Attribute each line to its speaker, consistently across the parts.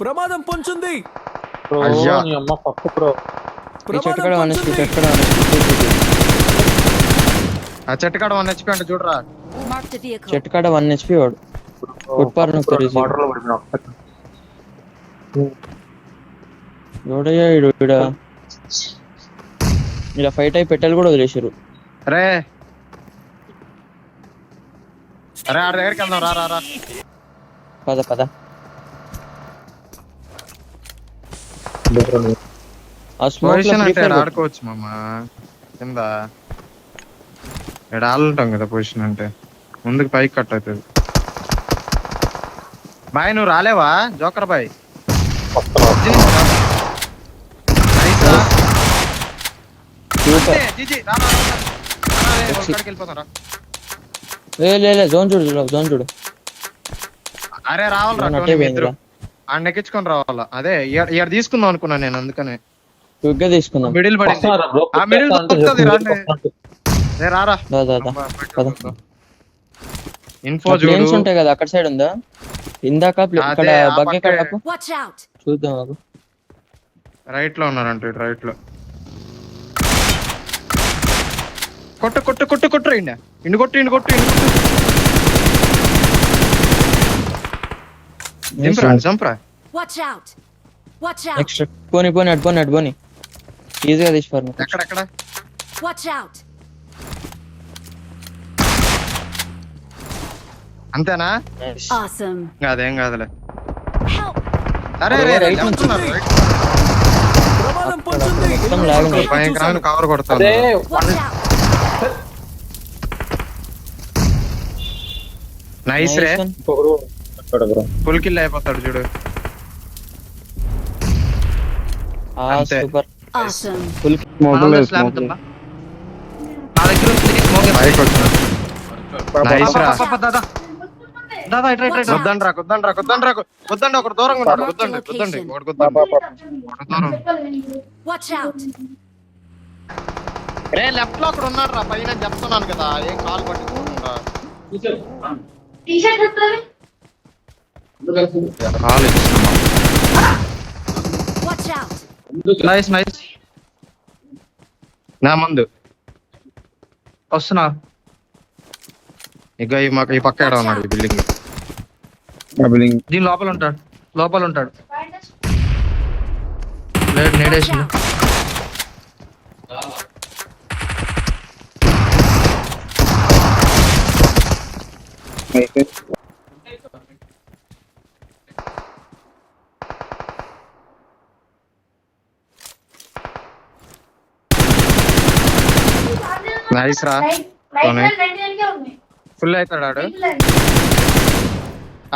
Speaker 1: ప్రమాదం పొంచుంది.
Speaker 2: అయ్యా
Speaker 3: నీ అమ్మ పప్పు బ్రో.
Speaker 2: ఆ చెట్టు కాడ 1 HP అంటే చూడరా.
Speaker 4: చెట్టు కాడ 1 HP వాడు ఫుట్పాత్ నొక్కుతారు ఈజీ.
Speaker 3: వాటర్ లో పడిపోయినా
Speaker 4: ఎవడయ్యా ఇలా ఫైట్ అయి పెట్టాలి కూడా వదిలేసారు.
Speaker 2: అరే అరే ఆడ దగ్గరికి వెళ్దాం రా రా రా.
Speaker 4: పద పద. ఆ స్మోక్
Speaker 2: పొజిషన్ అంటే ఆడుకోవచ్చు మామ కింద ఇక్కడ ఆడుంటాం కదా. పొజిషన్ అంటే ముందుకు పైకి కట్ అవుతుంది. బాయ్ నువ్వు రాలేవా జోకర్ బాయ్?
Speaker 4: జోన్ చూడు జోన్ చూడు.
Speaker 2: అరే రావాలరా ఆ నెక్కించుకొని రావాలా. అదే ఇక్కడ తీసుకుందాం అనుకున్నా నేను, అందుకనే
Speaker 4: క్విక్ గా తీసుకుందాం.
Speaker 2: మిడిల్ పడింది. ఆ మిడిల్ దొరుకుతుంది రాండి. రారా ఇన్ఫో చూడు
Speaker 4: ఉంటాయి కదా అక్కడ సైడ్ ఉందా? ఇందాక ఇక్కడ బగ్గే కడకు చూద్దాం. బాబు
Speaker 2: రైట్ లో ఉన్నారంట. రైట్ లో కొట్టు కొట్టు కొట్టు కొట్టు ఇండు కొట్టు ఇండు కొట్టు చంపరా.
Speaker 4: నెక్స్ట్ పోనీ అటు పోనీ ఈజీగా తీసుకోరు.
Speaker 2: ఎక్కడెక్కడ అంతేనా? అదేం కాదులే. అరే భయంకరమైన కవర్ కొడతాను. నైస్ రే. ఫుల్ కిల్ అయిపోతాడు చూడు.
Speaker 4: సూపర్.
Speaker 2: నైస్ రా. కుద్దండి ఒకరు దూరంగా ఉంటాడు. కుద్దండి రే లెఫ్ట్ లో అక్కడ ఉన్నాడు రా పైన చెప్తున్నాను కదా. ఏం కాల్ పట్టుకుంటా కాల్ నైస్ నైస్. నా ముందు వస్తున్నా. ఇక ఈ పక్క ఎడ ఉన్నాడు ఈ బిల్డింగ్. దీని లోపల ఉంటాడు. నేడేసి నైస్ రా. ఫుల్ అవుతాడు ఆడు.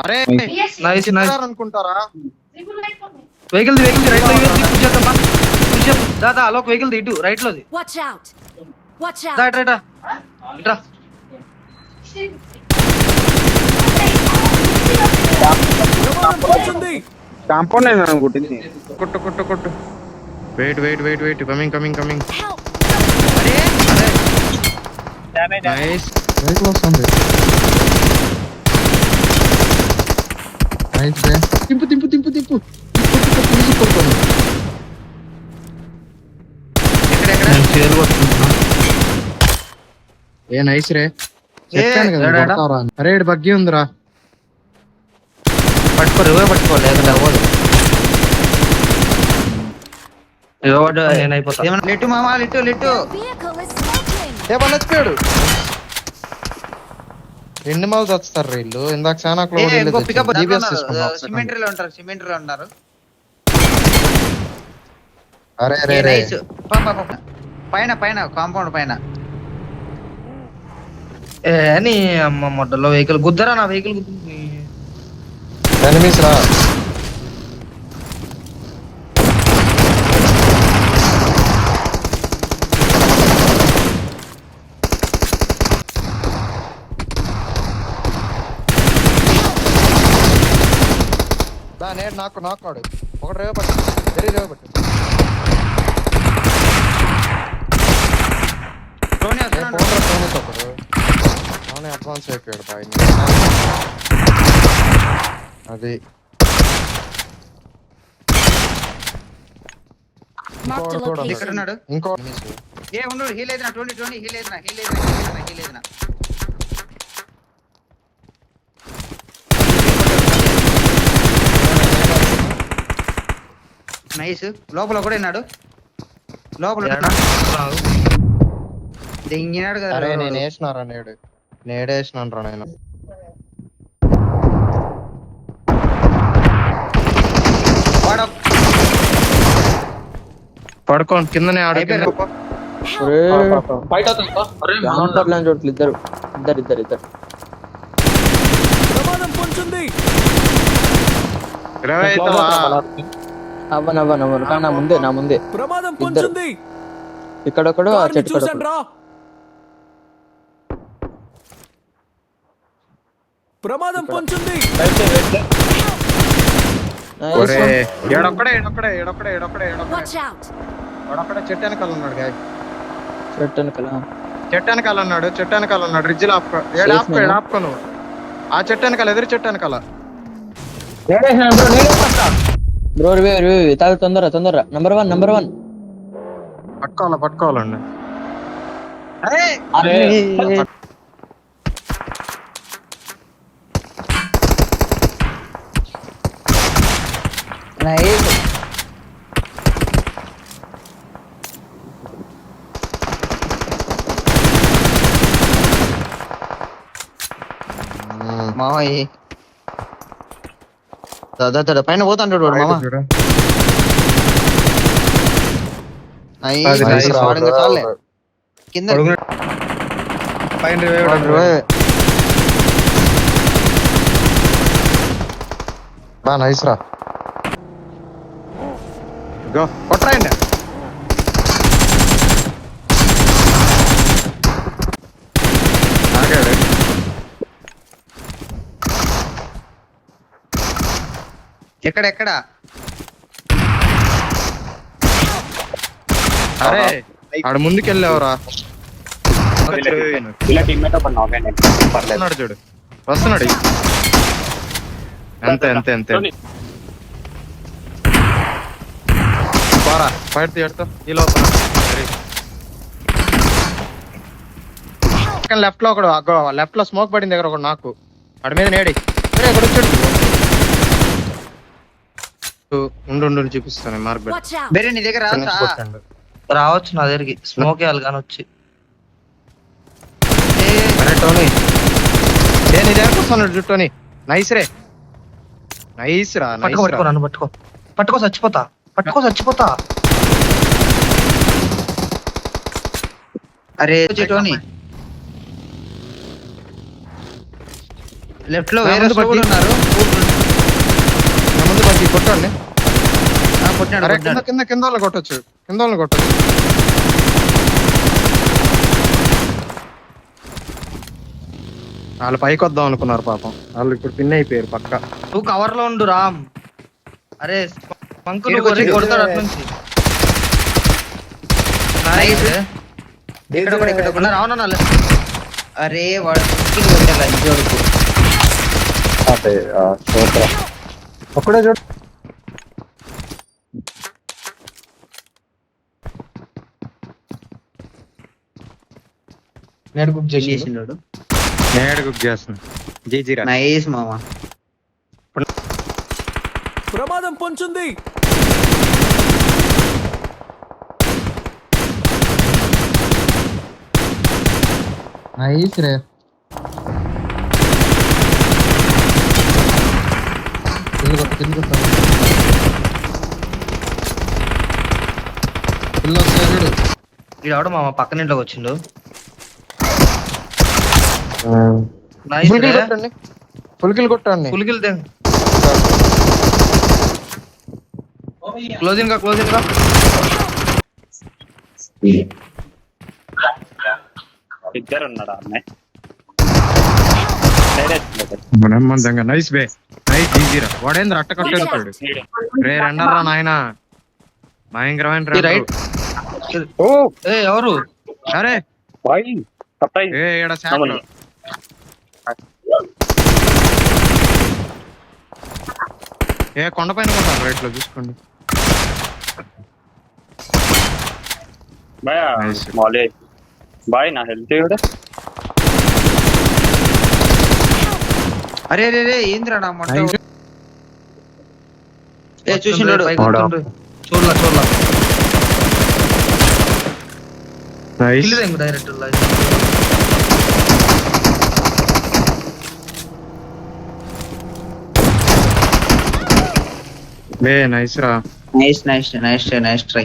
Speaker 2: అరే నైస్ నైస్ అనుకుంటారా? వెహికల్ రైట్ లో దాదా అలోక్ వెహికల్ ఇటు రైట్ లోది.
Speaker 3: కాంపౌండ్ అయింది అనుకుంటుంది.
Speaker 2: కొట్టు కొట్టు కొట్టు. Wait coming. నైస్ వెహికల్ వస్తుంది. తింపు ఏ నైస్ రే. చెప్పాను కదా అరే బగ్గి ఉందిరా.
Speaker 5: పట్టుకో లేదంటే అవ్వదు. నేను అయిపోతా. లిట్టు మామా లిట్టు
Speaker 2: ఏమన్నచ్చిపోయాడు. ఎన్ని మౌజ్ వస్తారు వీళ్ళు. ఇందాక చాలా
Speaker 5: సిమెంటరీలో ఉంటారు.
Speaker 2: అరే
Speaker 5: పైన కాంపౌండ్ పైన. నీ అమ్మ మొట్టలో వెహికల్ గుద్దరా. నా వెహికల్ గుద్దుంది.
Speaker 2: ఎనిమీస్ రా. నేడు నాకున్నాడు. ఒకటి రేవ పట్టు. వెరీ రేవ పట్టు. అడ్వాన్స్ అయిపోయాడు బాయ్. అది
Speaker 1: Marked a
Speaker 3: ఇంకోటి
Speaker 2: ఇక్కడ
Speaker 1: location.
Speaker 2: ఉన్నాడు.
Speaker 3: ఇంకో
Speaker 2: ఏ ఉండు, హీల్ ఏదినా 20 హీల్ ఏదినా. నైస్. లోపల కూడా ఉన్నాడు. లోపల
Speaker 5: ఏడా?
Speaker 2: దింగినాడు కదా.
Speaker 3: అరే నేను వేసినారా నేడేసినాను రా నేను.
Speaker 2: వాడు
Speaker 5: పడుకోండి కిందనే ఆడు
Speaker 2: అయిపోయారు.
Speaker 4: చోట్ల ఇద్దరు.
Speaker 6: ప్రమాదం పొంచుంది.
Speaker 4: అవ్వను కానీ నా ముందే
Speaker 6: ప్రమాదం
Speaker 4: ఇద్దరు.
Speaker 6: పొంచుంది.
Speaker 4: ఇక్కడొకడు ఆ చెట్టు
Speaker 6: చూసాను రా. ప్రమాదం పొంచుంది.
Speaker 3: ఒరే
Speaker 5: ఏడొక్కడే
Speaker 1: Watch out.
Speaker 5: చెట్టు వెనకాల ఉన్నాడు గాయ.
Speaker 4: చెట్టు వెనకాల
Speaker 5: చెట్టు వెనకాల ఉన్నాడు రిజ్జిల్ ఆపుకో. ఆపుకో నువ్వు. ఆ చెట్టు వెనకాల ఎదురు చెట్టు వెనకాల.
Speaker 4: బ్రో తాగు తొందర నంబర్ వన్
Speaker 5: పట్టుకోవాలండి.
Speaker 2: నైస్. మామయ్య దాదా పైన పోతాంటాడు వాడు మామ. అయ్యి
Speaker 5: అది nice రా.
Speaker 2: వాడు ఇంకా చాలే. కింద
Speaker 5: పైన
Speaker 3: నైస్ రా.
Speaker 5: కొట్టరాయండి. ఆగాడు.
Speaker 2: ఎక్కడ
Speaker 5: అరే ఆడు ముందుకెళ్ళావురా. వస్తున్నాడు చూడు. వస్తున్నాడు. అంతే పోరా బయట తీయడుతో ఈ లోపల. లెఫ్ట్ లో ఒకడు లెఫ్ట్ లో స్మోక్ పడిన దగ్గర ఒకడు నాకు వాడి మీద నేడి. ఉండు చూపిస్తాను మార్క్ పెట్టి.
Speaker 1: Watch out.
Speaker 2: బేరే నీ దగ్గర రావచ్చా?
Speaker 5: రావచ్చు నా దగ్గరికి. స్మోక్ వేయాలి కానీ వచ్చి.
Speaker 2: ఏ,
Speaker 5: అరే టోనీ నీ దగ్గరకు వస్తున్నాడు చుట్టూని. నైస్ రా పట్టుకో నన్ను పట్టుకో చచ్చిపోతా.
Speaker 2: అరే టోనీ లెఫ్ట్ లో వేరే
Speaker 5: ముందు
Speaker 2: కూడా ఉన్నారు.
Speaker 5: నా ముందు పట్టి కొట్టండి.
Speaker 2: కొట్టినాడు
Speaker 5: అరే
Speaker 2: కొట్టినాడు.
Speaker 5: కింద వాళ్ళని కొట్టొచ్చు. వాళ్ళు పైకి వద్దాం అనుకున్నారు పాపం. వాళ్ళు ఇప్పుడు పిన్ అయిపోయారు పక్క.
Speaker 2: నువ్వు కవర్ లో ఉండు రామ్.
Speaker 5: అరే
Speaker 2: పంకులు కొడతాడు అటు నుంచి. నైస్. ఇక్కడ కూడా రావణ. అరే వాడు కొట్టాడు.
Speaker 3: ఒక్కడే చూడు.
Speaker 5: నేడు కుక్
Speaker 2: చేసిండు.
Speaker 5: చేస్తున్నా. జీజీరా
Speaker 2: నైస్ మామ.
Speaker 6: ప్రమాదం పొంచుంది.
Speaker 3: నైస్ రే.
Speaker 5: ఈడవడం మా పక్కన ఇంట్లోకి వచ్చిండు.
Speaker 3: ఫుల్కిల్ కొట్టండి.
Speaker 5: పులికిల్ క్లోజింగ్ గా నైస్ బే. నైస్ ఈజీరా. వాడేంద్ర అట్ట కట్టాడు. రే రెండర్రా నాయన. భయంకరమైన రైట్. ఎవరు? అరే కొండ పైన కొట్టారు రైట్ లో చూసుకోండి.
Speaker 7: భయా
Speaker 5: Nice.
Speaker 7: మాలే బాయ్ నా హెల్త్ కూడా
Speaker 2: అరే అరే అరే ఏందిరా నా మంట
Speaker 5: Nice.
Speaker 2: ఏ చూసిండు పైకి
Speaker 5: అవునా.
Speaker 2: వస్తుండు. చూడలా
Speaker 5: నైస్
Speaker 2: కిల్ దేంగు డైరెక్ట్
Speaker 5: నైస్ రా
Speaker 2: నైస్ ట్రై